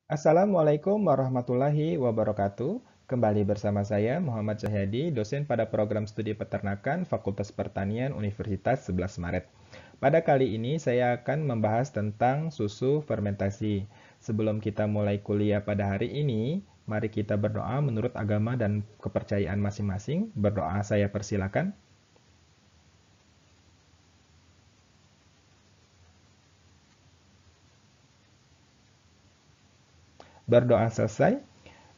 Assalamualaikum warahmatullahi wabarakatuh. Kembali bersama saya Muhammad Cahyadi, dosen pada program studi peternakan Fakultas Pertanian Universitas 11 Maret. Pada kali ini saya akan membahas tentang susu fermentasi. Sebelum kita mulai kuliah pada hari ini, mari kita berdoa menurut agama dan kepercayaan masing-masing. Berdoa saya persilakan. Berdoa selesai.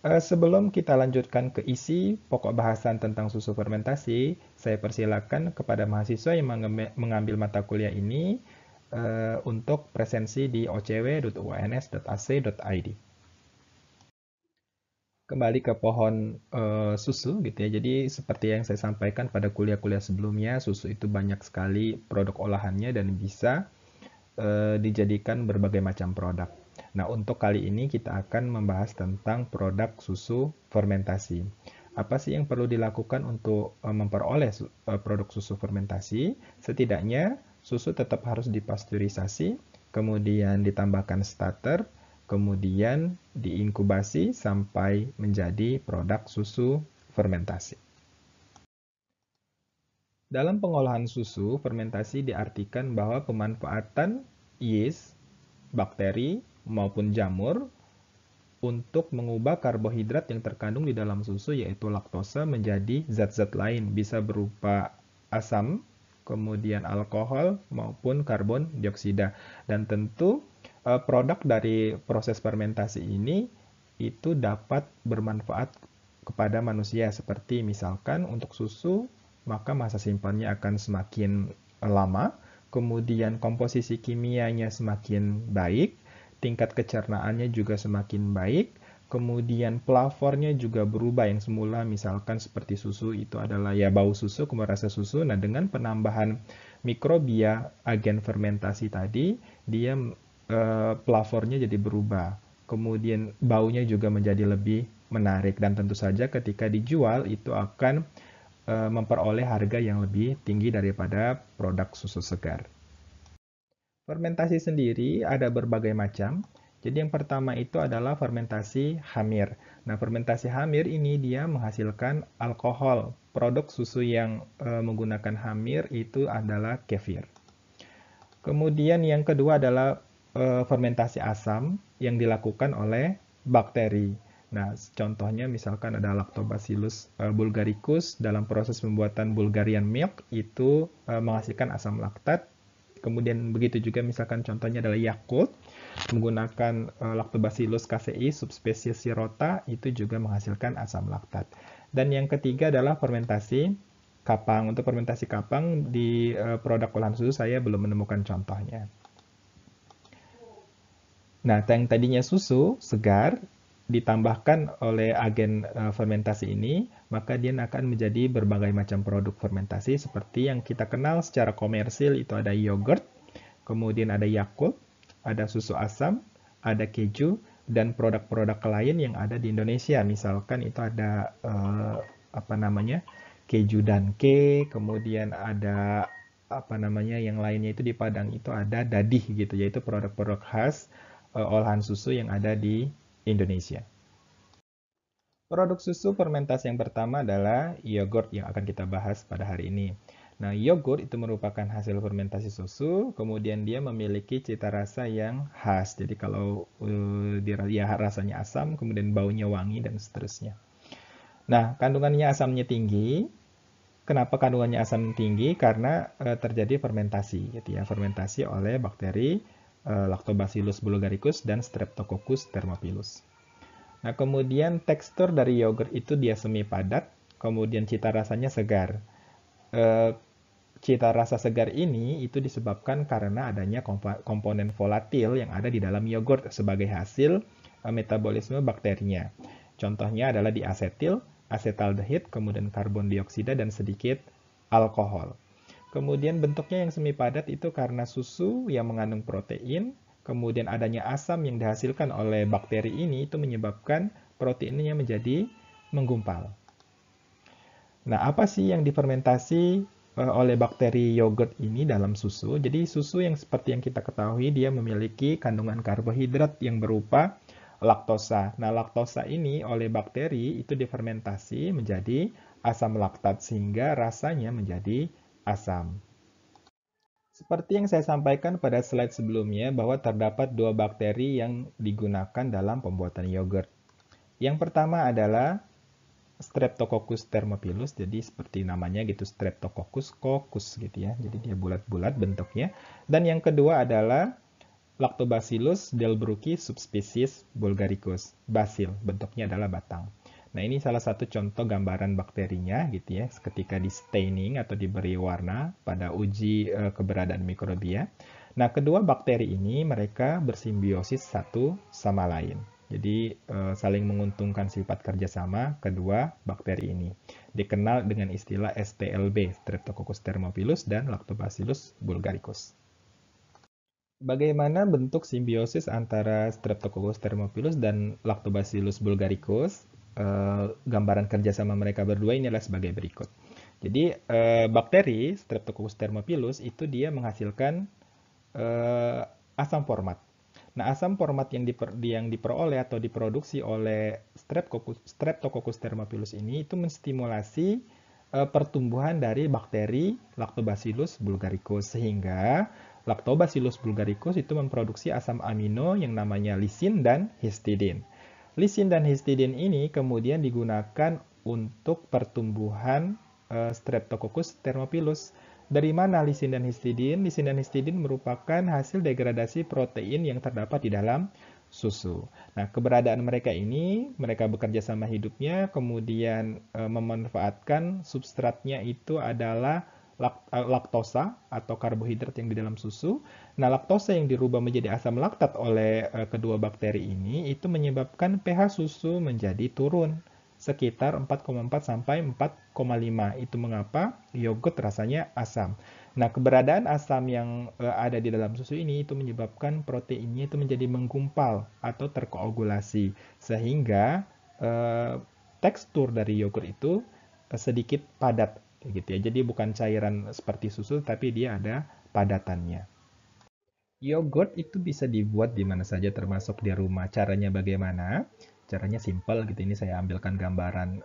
Sebelum kita lanjutkan ke isi pokok bahasan tentang susu fermentasi, saya persilakan kepada mahasiswa yang mengambil mata kuliah ini untuk presensi di ocw.uns.ac.id. Kembali ke pohon susu gitu ya. Jadi seperti yang saya sampaikan pada kuliah-kuliah sebelumnya, susu itu banyak sekali produk olahannya dan bisa dijadikan berbagai macam produk. Nah, untuk kali ini kita akan membahas tentang produk susu fermentasi. Apa sih yang perlu dilakukan untuk memperoleh produk susu fermentasi? Setidaknya susu tetap harus dipasteurisasi, kemudian ditambahkan starter, kemudian diinkubasi sampai menjadi produk susu fermentasi. Dalam pengolahan susu, fermentasi diartikan bahwa pemanfaatan yeast, bakteri, maupun jamur untuk mengubah karbohidrat yang terkandung di dalam susu yaitu laktosa menjadi zat-zat lain, bisa berupa asam, kemudian alkohol, maupun karbon dioksida. Dan tentu produk dari proses fermentasi ini itu dapat bermanfaat kepada manusia seperti misalkan untuk susu maka masa simpannya akan semakin lama, kemudian komposisi kimianya semakin baik, tingkat kecernaannya juga semakin baik, kemudian pelapornya juga berubah yang semula misalkan seperti susu itu adalah ya bau susu, kemudian rasa susu. Nah, dengan penambahan mikrobia agen fermentasi tadi, dia pelapornya jadi berubah. Kemudian baunya juga menjadi lebih menarik dan tentu saja ketika dijual itu akan memperoleh harga yang lebih tinggi daripada produk susu segar. Fermentasi sendiri ada berbagai macam. Jadi yang pertama itu adalah fermentasi hamir. Nah, fermentasi hamir ini dia menghasilkan alkohol. Produk susu yang menggunakan hamir itu adalah kefir. Kemudian yang kedua adalah fermentasi asam yang dilakukan oleh bakteri. Nah, contohnya misalkan ada Lactobacillus bulgaricus dalam proses pembuatan Bulgarian milk itu menghasilkan asam laktat. Kemudian begitu juga misalkan contohnya adalah Yakult menggunakan Lactobacillus casei subspesies Sirota itu juga menghasilkan asam laktat. Dan yang ketiga adalah fermentasi kapang. Untuk fermentasi kapang di produk olahan susu saya belum menemukan contohnya. Nah, yang tadinya susu segar ditambahkan oleh agen fermentasi ini, maka dia akan menjadi berbagai macam produk fermentasi seperti yang kita kenal secara komersil itu ada yogurt, kemudian ada Yakult, ada susu asam, ada keju, dan produk-produk lain yang ada di Indonesia. Misalkan itu ada apa namanya keju danke, kemudian ada apa namanya yang lainnya itu di Padang itu ada dadih gitu, yaitu produk-produk khas olahan susu yang ada di Indonesia. Produk susu fermentasi yang pertama adalah yogurt yang akan kita bahas pada hari ini. Nah, yogurt itu merupakan hasil fermentasi susu, kemudian dia memiliki cita rasa yang khas. Jadi kalau dia rasanya asam, kemudian baunya wangi dan seterusnya. Nah, kandungannya asamnya tinggi. Kenapa kandungannya asam tinggi? Karena terjadi fermentasi, gitu ya, fermentasi oleh bakteri Lactobacillus bulgaricus dan Streptococcus thermophilus. Nah, kemudian tekstur dari yogurt itu dia semi padat, kemudian cita rasanya segar. Eh, Cita rasa segar ini itu disebabkan karena adanya komponen volatil yang ada di dalam yogurt sebagai hasil metabolisme bakterinya. Contohnya adalah di asetil, asetaldehid, kemudian karbon dioksida dan sedikit alkohol. Kemudian bentuknya yang semi padat itu karena susu yang mengandung protein, kemudian adanya asam yang dihasilkan oleh bakteri ini itu menyebabkan proteinnya menjadi menggumpal. Nah, apa sih yang difermentasi oleh bakteri yogurt ini dalam susu? Jadi susu yang seperti yang kita ketahui dia memiliki kandungan karbohidrat yang berupa laktosa. Nah, laktosa ini oleh bakteri itu difermentasi menjadi asam laktat sehingga rasanya menjadi asam. Seperti yang saya sampaikan pada slide sebelumnya bahwa terdapat dua bakteri yang digunakan dalam pembuatan yogurt. Yang pertama adalah Streptococcus thermophilus, jadi seperti namanya gitu, Streptococcus coccus gitu ya. Jadi dia bulat-bulat bentuknya. Dan yang kedua adalah Lactobacillus delbrueckii subspecies bulgaricus. Basil, bentuknya adalah batang. Nah, ini salah satu contoh gambaran bakterinya gitu ya, ketika di staining atau diberi warna pada uji keberadaan mikrobia. Nah, kedua bakteri ini mereka bersimbiosis satu sama lain. Jadi saling menguntungkan sifat kerjasama kedua bakteri ini. Dikenal dengan istilah STLB, Streptococcus thermophilus dan Lactobacillus bulgaricus. Bagaimana bentuk simbiosis antara Streptococcus thermophilus dan Lactobacillus bulgaricus? Gambaran kerjasama mereka berdua ini adalah sebagai berikut. Jadi bakteri Streptococcus thermophilus itu dia menghasilkan asam format. Nah, asam format yang diperoleh atau diproduksi oleh Streptococcus thermophilus ini itu menstimulasi pertumbuhan dari bakteri Lactobacillus bulgaricus sehingga Lactobacillus bulgaricus itu memproduksi asam amino yang namanya lisin dan histidin. Lisin dan histidin ini kemudian digunakan untuk pertumbuhan Streptococcus thermophilus. Dari mana lisin dan histidin? Lisin dan histidin merupakan hasil degradasi protein yang terdapat di dalam susu. Nah, keberadaan mereka ini, mereka bekerja sama hidupnya, kemudian memanfaatkan substratnya itu adalah laktosa atau karbohidrat yang di dalam susu. Nah, laktosa yang dirubah menjadi asam laktat oleh kedua bakteri ini itu menyebabkan pH susu menjadi turun sekitar 4,4 sampai 4,5. Itu mengapa yogurt rasanya asam. Nah, keberadaan asam yang ada di dalam susu ini itu menyebabkan proteinnya itu menjadi menggumpal atau terkoagulasi sehingga tekstur dari yogurt itu sedikit padat gitu ya. Jadi bukan cairan seperti susu tapi dia ada padatannya. Yogurt itu bisa dibuat di mana saja termasuk di rumah. Caranya bagaimana? Caranya simpel gitu. Ini saya ambilkan gambaran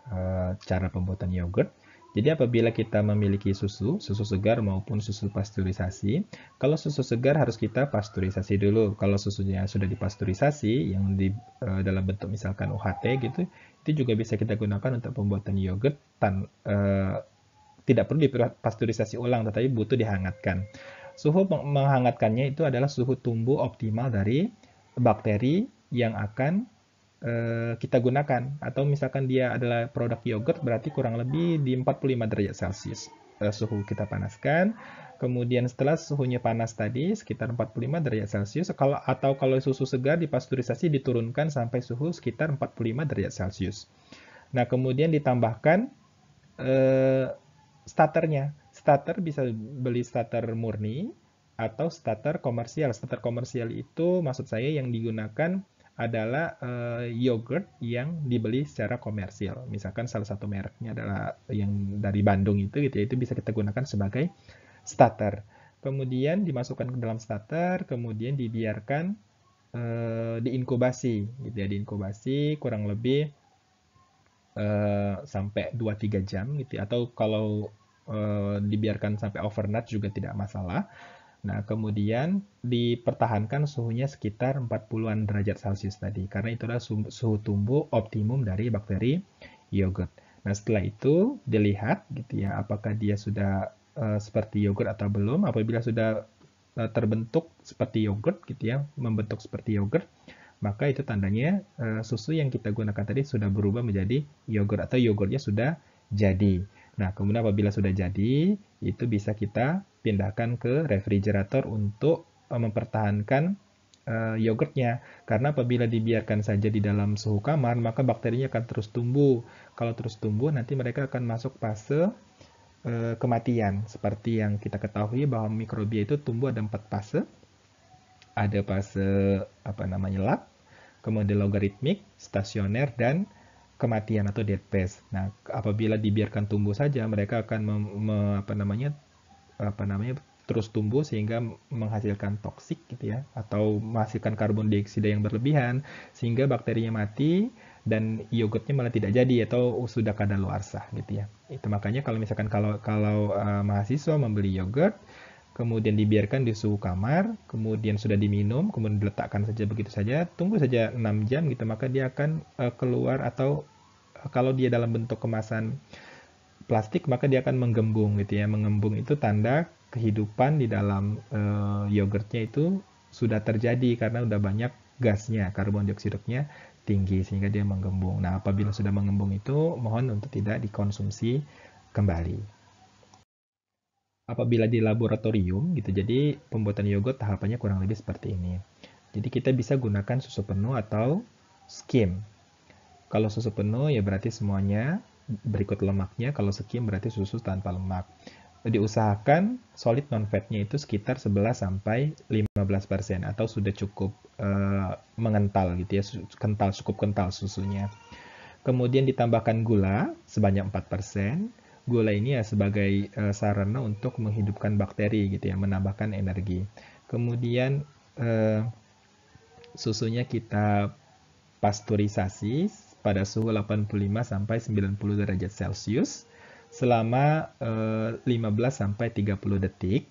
cara pembuatan yogurt. Jadi apabila kita memiliki susu segar maupun susu pasteurisasi, kalau susu segar harus kita pasteurisasi dulu. Kalau susunya sudah dipasteurisasi yang dalam bentuk misalkan UHT gitu, itu juga bisa kita gunakan untuk pembuatan yogurt tidak perlu dipasteurisasi ulang, tetapi butuh dihangatkan. Suhu menghangatkannya itu adalah suhu tumbuh optimal dari bakteri yang akan kita gunakan. Atau misalkan dia adalah produk yogurt, berarti kurang lebih di 45 derajat Celcius. Suhu kita panaskan, kemudian setelah suhunya panas tadi, sekitar 45 derajat Celcius, atau kalau susu segar dipasteurisasi diturunkan sampai suhu sekitar 45 derajat Celcius. Nah, kemudian ditambahkan starternya. Starter bisa beli starter murni atau starter komersial. Starter komersial itu maksud saya yang digunakan adalah yogurt yang dibeli secara komersial. Misalkan salah satu mereknya adalah yang dari Bandung itu gitu ya, itu bisa kita gunakan sebagai starter. Kemudian dimasukkan ke dalam starter, kemudian dibiarkan diinkubasi gitu ya, diinkubasi kurang lebih sampai 2-3 jam gitu ya. Atau kalau dibiarkan sampai overnight juga tidak masalah. Nah, kemudian dipertahankan suhunya sekitar 40-an derajat Celcius tadi, karena itu adalah suhu tumbuh optimum dari bakteri yogurt. Nah, setelah itu dilihat gitu ya, apakah dia sudah seperti yogurt atau belum. Apabila sudah terbentuk seperti yogurt gitu ya, membentuk seperti yogurt, maka itu tandanya susu yang kita gunakan tadi sudah berubah menjadi yogurt atau yogurtnya sudah jadi. Nah, kemudian apabila sudah jadi, itu bisa kita pindahkan ke refrigerator untuk mempertahankan yogurtnya. Karena apabila dibiarkan saja di dalam suhu kamar, maka bakterinya akan terus tumbuh. Kalau terus tumbuh, nanti mereka akan masuk fase kematian. Seperti yang kita ketahui bahwa mikrobia itu tumbuh ada 4 fase. Ada fase lap, kemudian logaritmik, stasioner, dan kematian atau dead phase. Nah, apabila dibiarkan tumbuh saja, mereka akan terus tumbuh sehingga menghasilkan toksik gitu ya, atau menghasilkan karbon dioksida yang berlebihan sehingga bakterinya mati dan yogurtnya malah tidak jadi atau sudah kadaluarsa gitu ya. Itu makanya kalau misalkan mahasiswa membeli yogurt kemudian dibiarkan di suhu kamar, kemudian sudah diminum, kemudian diletakkan saja begitu saja, tunggu saja 6 jam gitu, maka dia akan keluar atau kalau dia dalam bentuk kemasan plastik maka dia akan menggembung gitu ya. Mengembung itu tanda kehidupan di dalam yogurtnya itu sudah terjadi karena udah banyak gasnya, karbon dioksidanya tinggi sehingga dia menggembung. Nah, apabila sudah menggembung itu mohon untuk tidak dikonsumsi kembali. Apabila di laboratorium gitu, jadi pembuatan yogurt tahapannya kurang lebih seperti ini. Jadi kita bisa gunakan susu penuh atau skim. Kalau susu penuh ya berarti semuanya berikut lemaknya, kalau skim berarti susu tanpa lemak. Diusahakan solid non-fatnya itu sekitar 11 sampai 15% atau sudah cukup mengental gitu ya, cukup kental susunya. Kemudian ditambahkan gula sebanyak 4%. Gula ini ya sebagai sarana untuk menghidupkan bakteri gitu ya, menambahkan energi. Kemudian susunya kita pasteurisasi pada suhu 85 sampai 90 derajat Celcius selama 15 sampai 30 detik.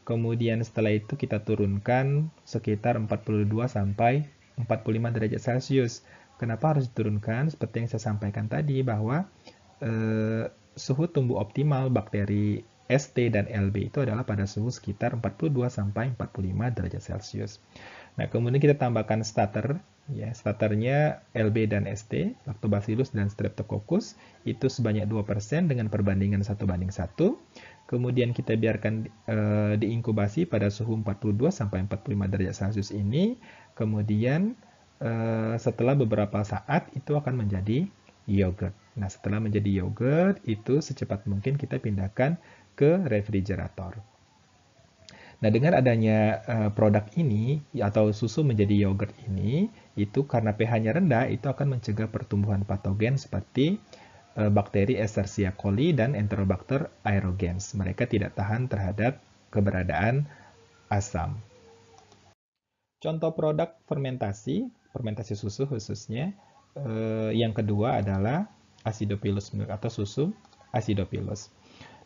Kemudian setelah itu kita turunkan sekitar 42 sampai 45 derajat Celcius. Kenapa harus diturunkan? Seperti yang saya sampaikan tadi bahwa suhu tumbuh optimal bakteri ST dan LB itu adalah pada suhu sekitar 42 sampai 45 derajat Celcius. Nah, kemudian kita tambahkan starter, ya, starternya LB dan ST, Lactobacillus dan Streptococcus, itu sebanyak 2% dengan perbandingan 1:1. Kemudian kita biarkan diinkubasi pada suhu 42 sampai 45 derajat Celcius ini. Kemudian setelah beberapa saat itu akan menjadi yogurt. Nah, setelah menjadi yogurt, itu secepat mungkin kita pindahkan ke refrigerator. Nah, dengan adanya produk ini atau susu menjadi yogurt ini, itu karena pH-nya rendah, itu akan mencegah pertumbuhan patogen seperti bakteri Escherichia coli dan Enterobacter aerogens. Mereka tidak tahan terhadap keberadaan asam. Contoh produk fermentasi susu khususnya, yang kedua adalah acidophilus milk atau susu acidophilus.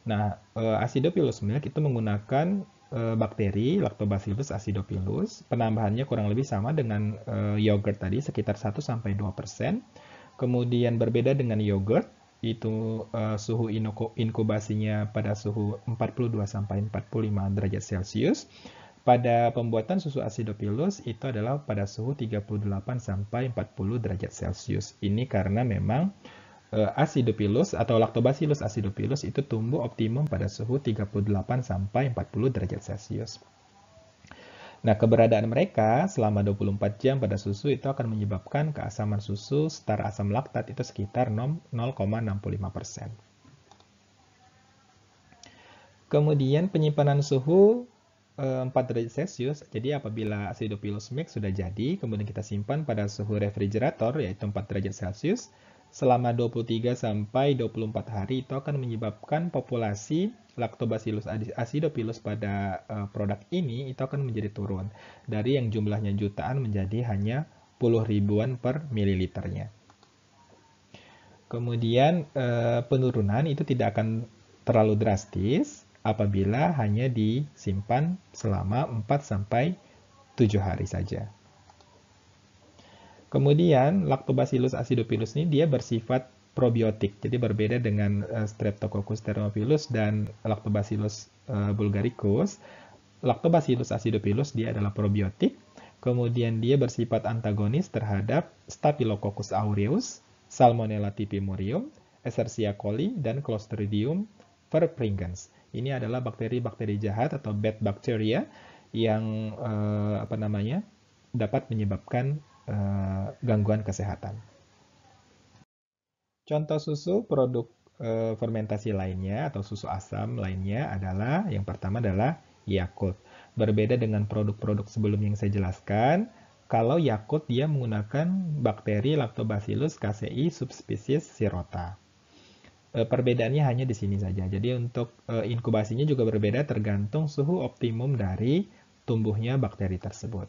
Nah, acidophilus milk itu menggunakan bakteri Lactobacillus acidophilus. Penambahannya kurang lebih sama dengan yogurt tadi, sekitar 1-2%. Kemudian berbeda dengan yogurt, itu suhu inkubasinya pada suhu 42-45 derajat Celcius. Pada pembuatan susu acidophilus itu adalah pada suhu 38-40 derajat Celcius. Ini karena memang acidophilus atau Lactobacillus acidophilus itu tumbuh optimum pada suhu 38-40 derajat Celcius. Nah, keberadaan mereka selama 24 jam pada susu itu akan menyebabkan keasaman susu setara asam laktat itu sekitar 0,65%. Kemudian penyimpanan suhu 4 derajat Celcius, jadi apabila acidophilus milk sudah jadi, kemudian kita simpan pada suhu refrigerator yaitu 4 derajat Celcius, selama 23 sampai 24 hari itu akan menyebabkan populasi Lactobacillus acidophilus pada produk ini itu akan menjadi turun dari yang jumlahnya jutaan menjadi hanya puluh ribuan per mililiternya. Kemudian penurunan itu tidak akan terlalu drastis apabila hanya disimpan selama 4-7 hari saja. Kemudian Lactobacillus acidophilus ini dia bersifat probiotik, jadi berbeda dengan Streptococcus thermophilus dan Lactobacillus bulgaricus. Lactobacillus acidophilus dia adalah probiotik, kemudian dia bersifat antagonis terhadap Staphylococcus aureus, Salmonella typhimurium, Escherichia coli, dan Clostridium perfringens. Ini adalah bakteri-bakteri jahat atau bad bacteria yang dapat menyebabkan gangguan kesehatan. Contoh susu produk fermentasi lainnya atau susu asam lainnya adalah, yang pertama adalah Yakult. Berbeda dengan produk-produk sebelumnya yang saya jelaskan, kalau Yakult dia menggunakan bakteri Lactobacillus casei subspesies Sirota. Perbedaannya hanya di sini saja. Jadi untuk inkubasinya juga berbeda tergantung suhu optimum dari tumbuhnya bakteri tersebut.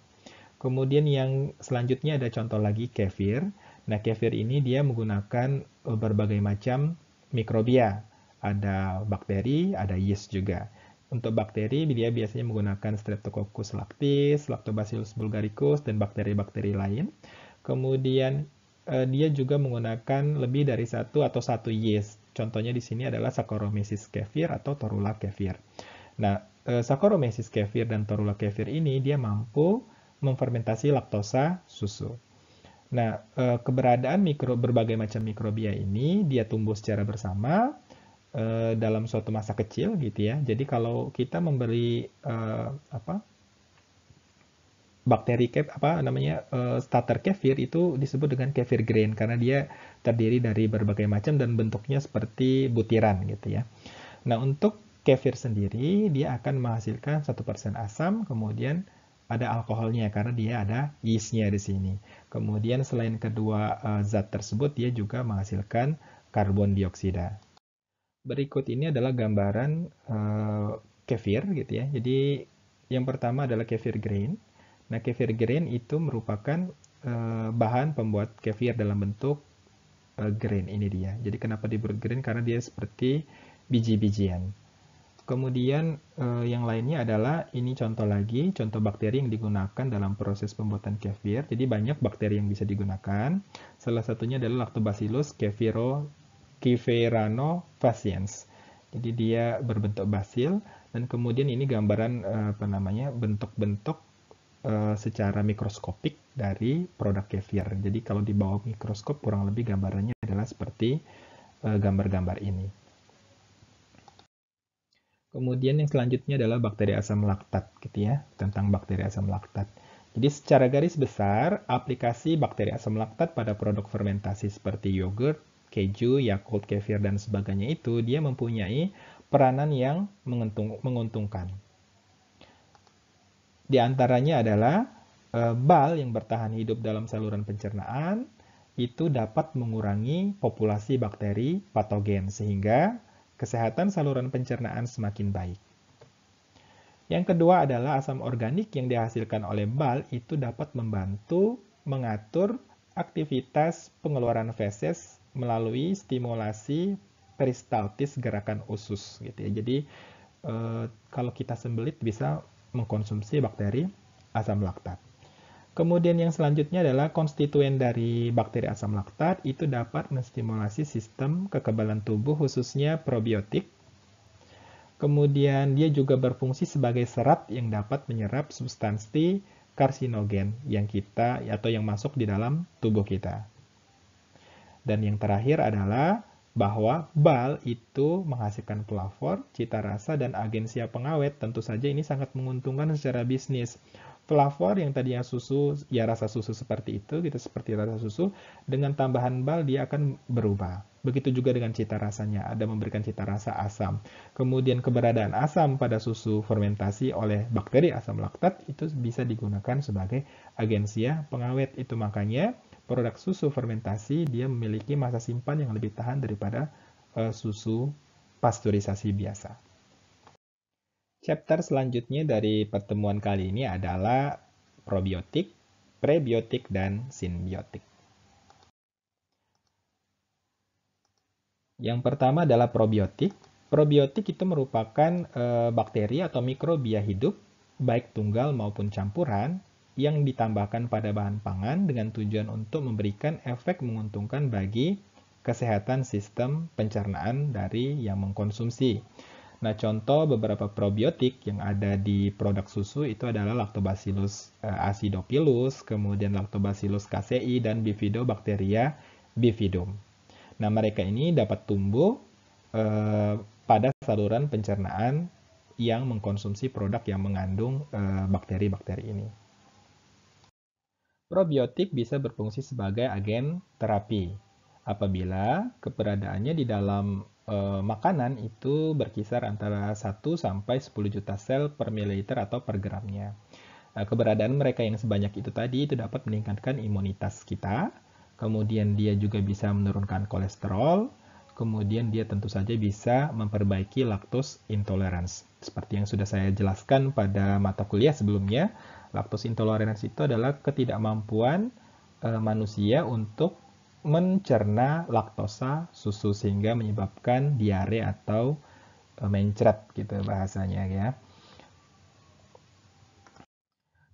Kemudian yang selanjutnya ada contoh lagi kefir. Nah, kefir ini dia menggunakan berbagai macam mikrobia. Ada bakteri, ada yeast juga. Untuk bakteri, dia biasanya menggunakan Streptococcus lactis, Lactobacillus bulgaricus, dan bakteri-bakteri lain. Kemudian dia juga menggunakan lebih dari satu yeast. Contohnya di sini adalah Saccharomyces kefir atau Torula kefir. Nah, Saccharomyces kefir dan Torula kefir ini dia mampu memfermentasi laktosa susu. Nah, keberadaan berbagai macam mikrobia ini dia tumbuh secara bersama dalam suatu masa kecil gitu ya. Jadi kalau kita memberi bakteri starter kefir itu disebut dengan kefir grain karena dia terdiri dari berbagai macam dan bentuknya seperti butiran gitu ya. Nah, untuk kefir sendiri dia akan menghasilkan 1% asam, kemudian ada alkoholnya karena dia ada yeast-nya di sini. Kemudian selain kedua zat tersebut dia juga menghasilkan karbon dioksida. Berikut ini adalah gambaran kefir gitu ya. Jadi yang pertama adalah kefir grain. Nah, kefir grain itu merupakan bahan pembuat kefir dalam bentuk grain ini dia. Jadi kenapa disebut grain? Karena dia seperti biji-bijian. Kemudian yang lainnya adalah ini contoh lagi, contoh bakteri yang digunakan dalam proses pembuatan kefir. Jadi banyak bakteri yang bisa digunakan. Salah satunya adalah Lactobacillus caeveranofasciens. Jadi dia berbentuk basil dan kemudian ini gambaran bentuk-bentuk secara mikroskopik dari produk kefir. Jadi kalau di bawah mikroskop kurang lebih gambarannya adalah seperti gambar-gambar ini. Kemudian yang selanjutnya adalah bakteri asam laktat gitu ya, tentang bakteri asam laktat. Jadi secara garis besar, aplikasi bakteri asam laktat pada produk fermentasi seperti yogurt, keju, Yakult, kefir, dan sebagainya itu dia mempunyai peranan yang menguntungkan. Di antaranya adalah bal yang bertahan hidup dalam saluran pencernaan itu dapat mengurangi populasi bakteri patogen sehingga kesehatan saluran pencernaan semakin baik. Yang kedua adalah asam organik yang dihasilkan oleh bal itu dapat membantu mengatur aktivitas pengeluaran feses melalui stimulasi peristaltis gerakan usus gitu ya. Jadi kalau kita sembelit bisa mengkonsumsi bakteri asam laktat. Kemudian yang selanjutnya adalah konstituen dari bakteri asam laktat itu dapat menstimulasi sistem kekebalan tubuh khususnya probiotik. Kemudian dia juga berfungsi sebagai serat yang dapat menyerap substansi karsinogen yang masuk di dalam tubuh kita. Dan yang terakhir adalah bahwa bal itu menghasilkan flavor, cita rasa, dan agensia pengawet. Tentu saja ini sangat menguntungkan secara bisnis. Flavor yang tadinya susu, ya rasa susu seperti itu, gitu seperti rasa susu, dengan tambahan bal dia akan berubah. Begitu juga dengan cita rasanya, ada memberikan cita rasa asam. Kemudian keberadaan asam pada susu fermentasi oleh bakteri asam laktat itu bisa digunakan sebagai agensia pengawet. Itu makanya produk susu fermentasi dia memiliki masa simpan yang lebih tahan daripada susu pasteurisasi biasa. Chapter selanjutnya dari pertemuan kali ini adalah probiotik, prebiotik, dan simbiotik. Yang pertama adalah probiotik. Probiotik itu merupakan bakteri atau mikrobia hidup, baik tunggal maupun campuran, yang ditambahkan pada bahan pangan dengan tujuan untuk memberikan efek menguntungkan bagi kesehatan sistem pencernaan dari yang mengkonsumsi. Nah, contoh beberapa probiotik yang ada di produk susu itu adalah Lactobacillus acidophilus, kemudian Lactobacillus casei, dan Bifidobacteria bifidum. Nah, mereka ini dapat tumbuh pada saluran pencernaan yang mengkonsumsi produk yang mengandung bakteri-bakteri ini. Probiotik bisa berfungsi sebagai agen terapi apabila keberadaannya di dalam makanan itu berkisar antara 1 sampai 10 juta sel per mililiter atau per gramnya. Keberadaan mereka yang sebanyak itu tadi itu dapat meningkatkan imunitas kita, kemudian dia juga bisa menurunkan kolesterol, kemudian dia tentu saja bisa memperbaiki lactose intolerance. Seperti yang sudah saya jelaskan pada mata kuliah sebelumnya, lactose intolerance itu adalah ketidakmampuan manusia untuk mencerna laktosa susu sehingga menyebabkan diare atau mencret gitu bahasanya ya.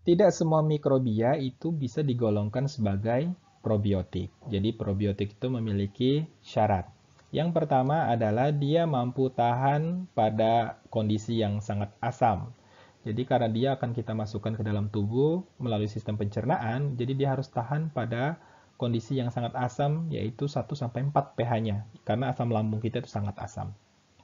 Tidak semua mikrobia itu bisa digolongkan sebagai probiotik. Jadi probiotik itu memiliki syarat. Yang pertama adalah dia mampu tahan pada kondisi yang sangat asam. Jadi karena dia akan kita masukkan ke dalam tubuh melalui sistem pencernaan, jadi dia harus tahan pada kondisi yang sangat asam yaitu 1-4 pH-nya. Karena asam lambung kita itu sangat asam.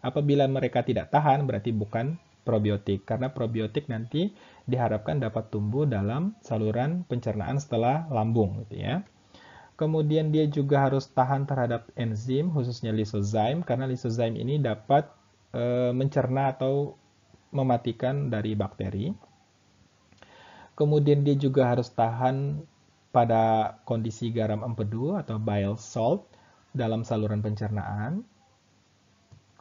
Apabila mereka tidak tahan berarti bukan probiotik, karena probiotik nanti diharapkan dapat tumbuh dalam saluran pencernaan setelah lambung gitu ya. Kemudian dia juga harus tahan terhadap enzim, khususnya lysozyme, karena lysozyme ini dapat mencerna atau mematikan dari bakteri. Kemudian dia juga harus tahan pada kondisi garam empedu atau bile salt dalam saluran pencernaan.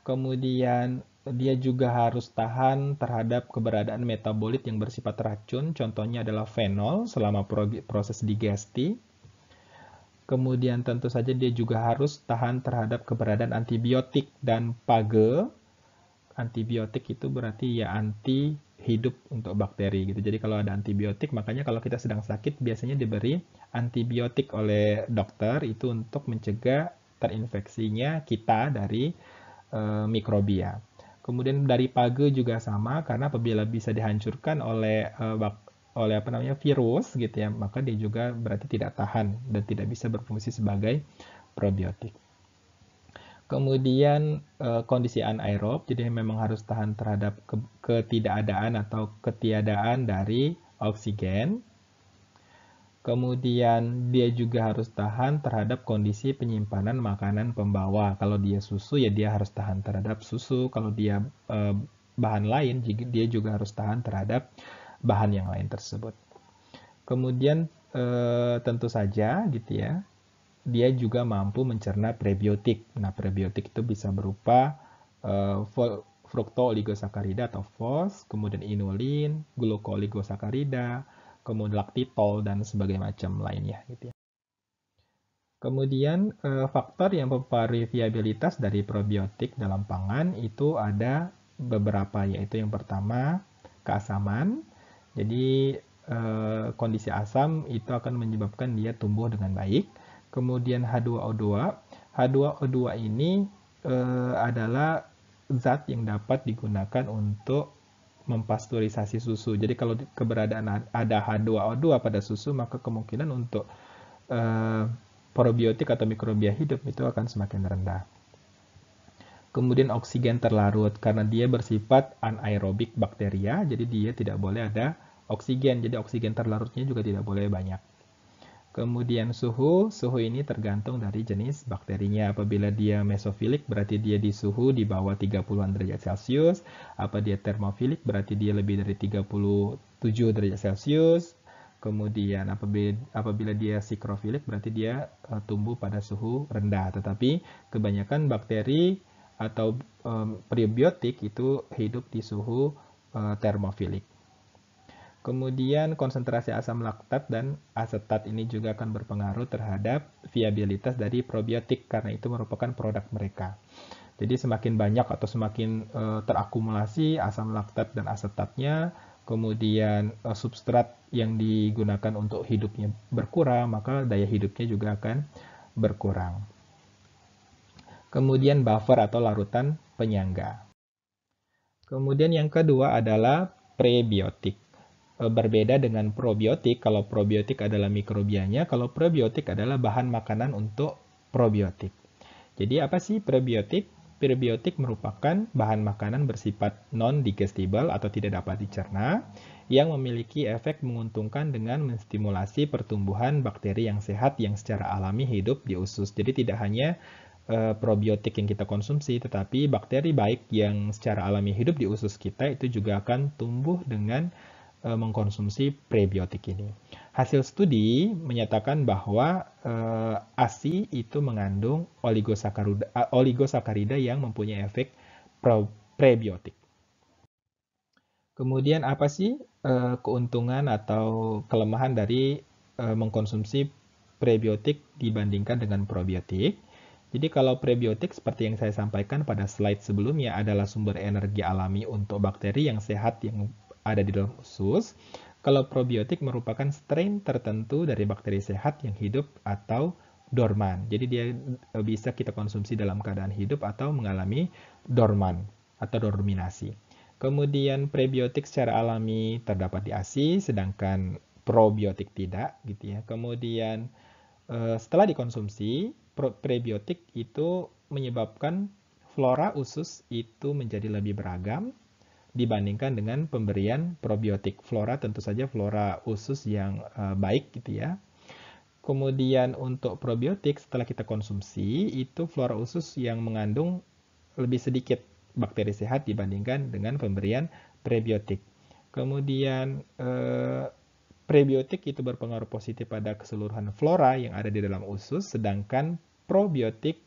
Kemudian dia juga harus tahan terhadap keberadaan metabolit yang bersifat racun, contohnya adalah fenol selama proses digesti. Kemudian tentu saja dia juga harus tahan terhadap keberadaan antibiotik dan phage. Antibiotik itu berarti ya anti hidup untuk bakteri gitu. Jadi kalau ada antibiotik, makanya kalau kita sedang sakit biasanya diberi antibiotik oleh dokter itu untuk mencegah terinfeksinya kita dari mikrobia. Kemudian dari phage juga sama, karena apabila bisa dihancurkan oleh virus gitu ya, maka dia juga berarti tidak tahan dan tidak bisa berfungsi sebagai probiotik. Kemudian kondisi anaerob, jadi memang harus tahan terhadap ketidakadaan atau ketiadaan dari oksigen. Kemudian dia juga harus tahan terhadap kondisi penyimpanan makanan pembawa. Kalau dia susu ya dia harus tahan terhadap susu. Kalau dia bahan lain dia juga harus tahan terhadap bahan yang lain tersebut. Kemudian tentu saja gitu ya, dia juga mampu mencerna prebiotik. Nah, prebiotik itu bisa berupa fructooligosakarida atau FOS, kemudian inulin, glukooligosakarida, kemudian laktitol, dan sebagainya macam lainnya. Gitu ya. Kemudian faktor yang mempengaruhi viabilitas dari probiotik dalam pangan itu ada beberapa, yaitu yang pertama keasaman. Jadi kondisi asam itu akan menyebabkan dia tumbuh dengan baik. Kemudian H2O2. H2O2 ini adalah zat yang dapat digunakan untuk mempasteurisasi susu. Jadi kalau keberadaan ada H2O2 pada susu, maka kemungkinan untuk probiotik atau mikrobia hidup itu akan semakin rendah. Kemudian oksigen terlarut, karena dia bersifat anaerobik bakteria, jadi dia tidak boleh ada oksigen. Jadi oksigen terlarutnya juga tidak boleh banyak. Kemudian suhu ini tergantung dari jenis bakterinya. Apabila dia mesofilik berarti dia di suhu di bawah 30-an derajat Celcius. Apa dia termofilik berarti dia lebih dari 37 derajat Celcius. Kemudian apabila dia sikrofilik berarti dia tumbuh pada suhu rendah. Tetapi kebanyakan bakteri atau prebiotik itu hidup di suhu termofilik. Kemudian konsentrasi asam laktat dan asetat ini juga akan berpengaruh terhadap viabilitas dari probiotik karena itu merupakan produk mereka. Jadi semakin banyak atau semakin terakumulasi asam laktat dan asetatnya, kemudian substrat yang digunakan untuk hidupnya berkurang, maka daya hidupnya juga akan berkurang. Kemudian buffer atau larutan penyangga. Kemudian yang kedua adalah prebiotik. Berbeda dengan probiotik, kalau probiotik adalah mikrobianya, kalau prebiotik adalah bahan makanan untuk probiotik. Jadi apa sih prebiotik? Prebiotik merupakan bahan makanan bersifat non-digestible atau tidak dapat dicerna, yang memiliki efek menguntungkan dengan menstimulasi pertumbuhan bakteri yang sehat yang secara alami hidup di usus. Jadi tidak hanya probiotik yang kita konsumsi, tetapi bakteri baik yang secara alami hidup di usus kita itu juga akan tumbuh dengan mengkonsumsi prebiotik ini. Hasil studi menyatakan bahwa ASI itu mengandung oligosakarida yang mempunyai efek prebiotik. Kemudian apa sih keuntungan atau kelemahan dari mengkonsumsi prebiotik dibandingkan dengan probiotik? Jadi kalau prebiotik seperti yang saya sampaikan pada slide sebelumnya adalah sumber energi alami untuk bakteri yang sehat yang ada di dalam usus. Kalau probiotik merupakan strain tertentu dari bakteri sehat yang hidup atau dorman. Jadi dia bisa kita konsumsi dalam keadaan hidup atau mengalami dorman atau dorminasi. Kemudian prebiotik secara alami terdapat di ASI, sedangkan probiotik tidak, gitu ya. Kemudian setelah dikonsumsi, prebiotik itu menyebabkan flora usus itu menjadi lebih beragam dibandingkan dengan pemberian probiotik. Flora tentu saja flora usus yang baik, gitu ya. Kemudian untuk probiotik setelah kita konsumsi, itu flora usus yang mengandung lebih sedikit bakteri sehat dibandingkan dengan pemberian prebiotik. Kemudian prebiotik itu berpengaruh positif pada keseluruhan flora yang ada di dalam usus, sedangkan probiotik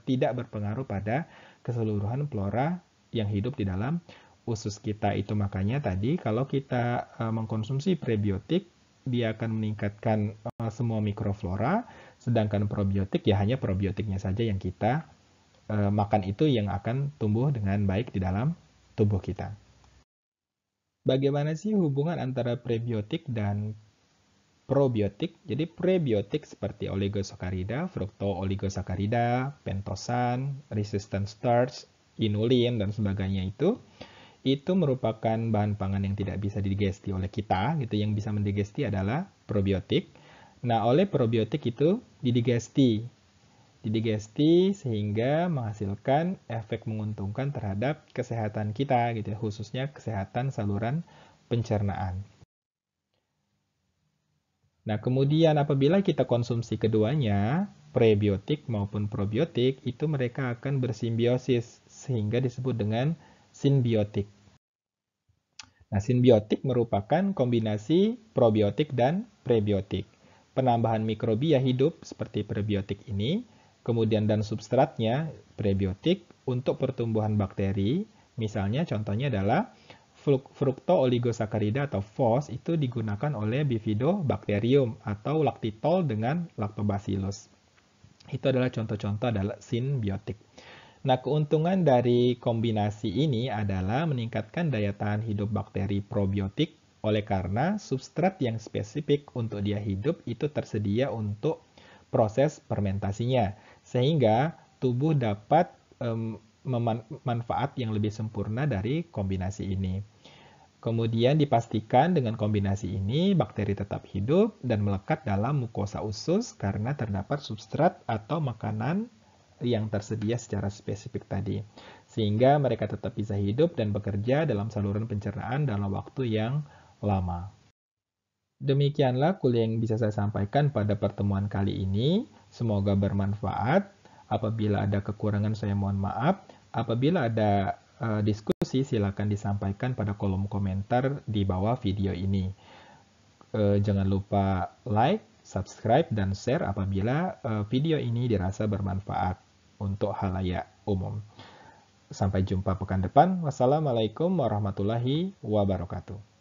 tidak berpengaruh pada keseluruhan flora yang hidup di dalam usus kita. Itu makanya tadi kalau kita mengkonsumsi prebiotik, dia akan meningkatkan semua mikroflora, sedangkan probiotik ya hanya probiotiknya saja yang kita makan itu yang akan tumbuh dengan baik di dalam tubuh kita. Bagaimana sih hubungan antara prebiotik dan probiotik? Jadi prebiotik seperti oligosakarida, fructo-oligosakarida, pentosan, resistant starch, inulin, dan sebagainya itu merupakan bahan pangan yang tidak bisa digesti oleh kita, gitu. Yang bisa mendigesti adalah probiotik. Nah, oleh probiotik itu didigesti sehingga menghasilkan efek menguntungkan terhadap kesehatan kita, gitu ya, khususnya kesehatan saluran pencernaan. Nah, kemudian apabila kita konsumsi keduanya, prebiotik maupun probiotik, itu mereka akan bersimbiosis sehingga disebut dengan simbiotik. Nah, simbiotik merupakan kombinasi probiotik dan prebiotik. Penambahan mikrobia hidup seperti prebiotik ini, kemudian dan substratnya prebiotik untuk pertumbuhan bakteri. Misalnya contohnya adalah fructo-oligosakarida atau FOS itu digunakan oleh Bifidobacterium atau laktitol dengan lactobacillus. Itu adalah contoh-contoh adalah simbiotik. Nah, keuntungan dari kombinasi ini adalah meningkatkan daya tahan hidup bakteri probiotik oleh karena substrat yang spesifik untuk dia hidup itu tersedia untuk proses fermentasinya. Sehingga tubuh dapat manfaat yang lebih sempurna dari kombinasi ini. Kemudian dipastikan dengan kombinasi ini bakteri tetap hidup dan melekat dalam mukosa usus karena terdapat substrat atau makanan yang tersedia secara spesifik tadi. Sehingga mereka tetap bisa hidup dan bekerja dalam saluran pencernaan dalam waktu yang lama. Demikianlah kuliah yang bisa saya sampaikan pada pertemuan kali ini. Semoga bermanfaat. Apabila ada kekurangan saya mohon maaf. Apabila ada diskusi silakan disampaikan pada kolom komentar di bawah video ini. Jangan lupa like, subscribe, dan share apabila video ini dirasa bermanfaat untuk halayak umum. Sampai jumpa pekan depan. Wassalamualaikum warahmatullahi wabarakatuh.